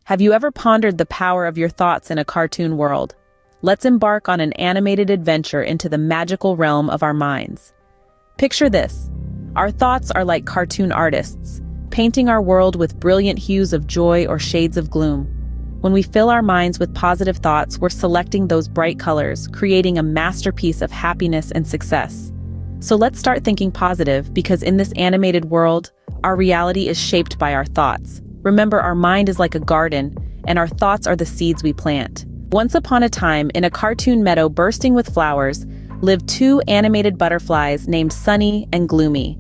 Have you ever pondered the power of your thoughts in a cartoon world? Let's embark on an animated adventure into the magical realm of our minds. Picture this. Our thoughts are like cartoon artists, painting our world with brilliant hues of joy or shades of gloom. When we fill our minds with positive thoughts, we're selecting those bright colors, creating a masterpiece of happiness and success. So let's start thinking positive, because in this animated world, our reality is shaped by our thoughts. Remember, our mind is like a garden, and our thoughts are the seeds we plant. Once upon a time, in a cartoon meadow bursting with flowers, lived two animated butterflies named Sunny and Gloomy.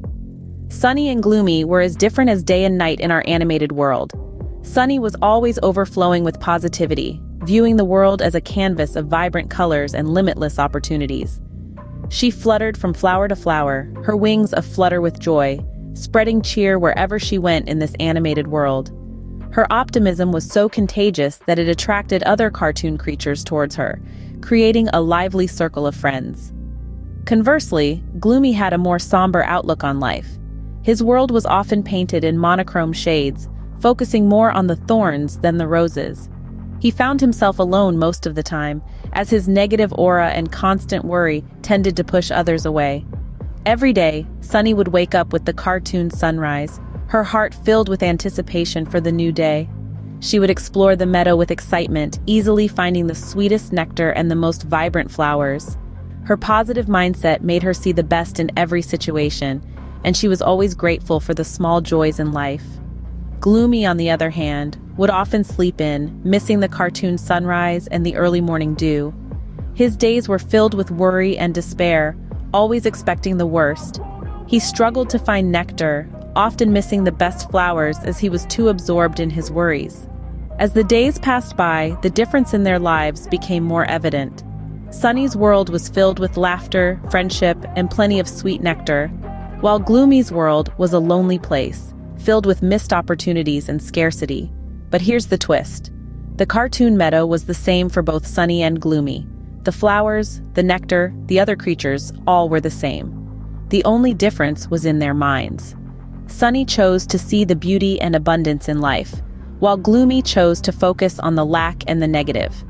Sunny and Gloomy were as different as day and night in our animated world. Sunny was always overflowing with positivity, viewing the world as a canvas of vibrant colors and limitless opportunities. She fluttered from flower to flower, her wings aflutter with joy, spreading cheer wherever she went in this animated world. Her optimism was so contagious that it attracted other cartoon creatures towards her, creating a lively circle of friends. Conversely, Gloomy had a more somber outlook on life. His world was often painted in monochrome shades, focusing more on the thorns than the roses. He found himself alone most of the time, as his negative aura and constant worry tended to push others away. Every day, Sunny would wake up with the cartoon sunrise, her heart filled with anticipation for the new day. She would explore the meadow with excitement, easily finding the sweetest nectar and the most vibrant flowers. Her positive mindset made her see the best in every situation, and she was always grateful for the small joys in life. Gloomy, on the other hand, would often sleep in, missing the cartoon sunrise and the early morning dew. His days were filled with worry and despair, always expecting the worst. He struggled to find nectar, often missing the best flowers as he was too absorbed in his worries. As the days passed by, the difference in their lives became more evident. Sunny's world was filled with laughter, friendship, and plenty of sweet nectar, while Gloomy's world was a lonely place, filled with missed opportunities and scarcity. But here's the twist. The cartoon meadow was the same for both Sunny and Gloomy. The flowers, the nectar, the other creatures, all were the same. The only difference was in their minds. Sunny chose to see the beauty and abundance in life, while Gloomy chose to focus on the lack and the negative.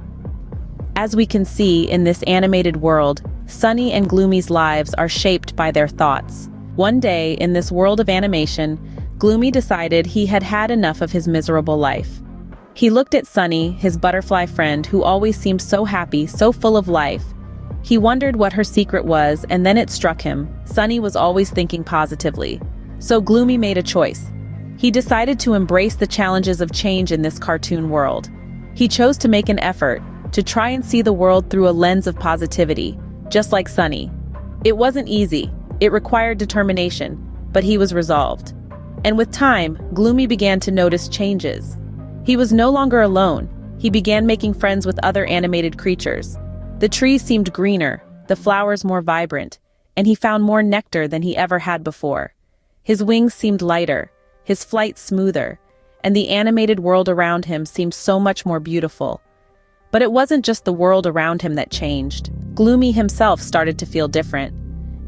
As we can see in this animated world, Sunny and Gloomy's lives are shaped by their thoughts. One day, in this world of animation, Gloomy decided he had had enough of his miserable life. He looked at Sunny, his butterfly friend, who always seemed so happy, so full of life. He wondered what her secret was, and then it struck him. Sunny was always thinking positively. So Gloomy made a choice. He decided to embrace the challenges of change in this cartoon world. He chose to make an effort, to try and see the world through a lens of positivity, just like Sunny. It wasn't easy. It required determination, but he was resolved. And with time, Gloomy began to notice changes. He was no longer alone. He began making friends with other animated creatures. The trees seemed greener, the flowers more vibrant, and he found more nectar than he ever had before. His wings seemed lighter, his flight smoother, and the animated world around him seemed so much more beautiful. But it wasn't just the world around him that changed. Gloomy himself started to feel different.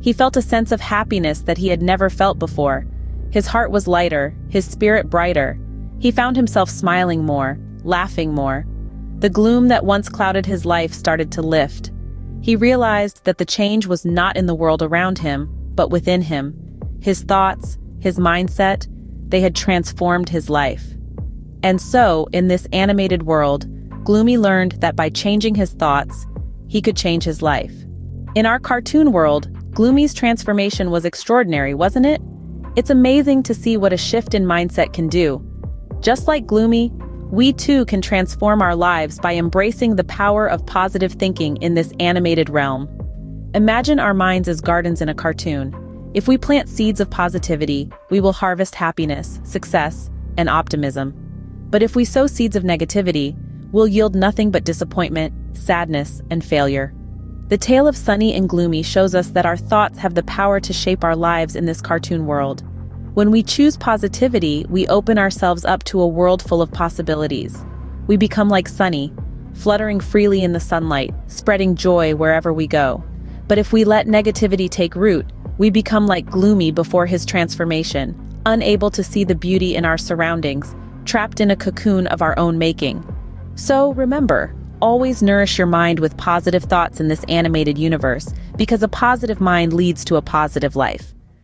He felt a sense of happiness that he had never felt before. His heart was lighter, his spirit brighter. He found himself smiling more, laughing more. The gloom that once clouded his life started to lift. He realized that the change was not in the world around him, but within him. His thoughts, his mindset, they had transformed his life. And so, in this animated world, Gloomy learned that by changing his thoughts, he could change his life. In our cartoon world, Gloomy's transformation was extraordinary, wasn't it? It's amazing to see what a shift in mindset can do. Just like Gloomy, we too can transform our lives by embracing the power of positive thinking in this animated realm. Imagine our minds as gardens in a cartoon. If we plant seeds of positivity, we will harvest happiness, success, and optimism. But if we sow seeds of negativity, we'll yield nothing but disappointment, sadness, and failure. The tale of Sunny and Gloomy shows us that our thoughts have the power to shape our lives in this cartoon world. When we choose positivity, we open ourselves up to a world full of possibilities. We become like Sunny, fluttering freely in the sunlight, spreading joy wherever we go. But if we let negativity take root, we become like Gloomy before his transformation, unable to see the beauty in our surroundings, trapped in a cocoon of our own making. So remember, always nourish your mind with positive thoughts in this animated universe, because a positive mind leads to a positive life.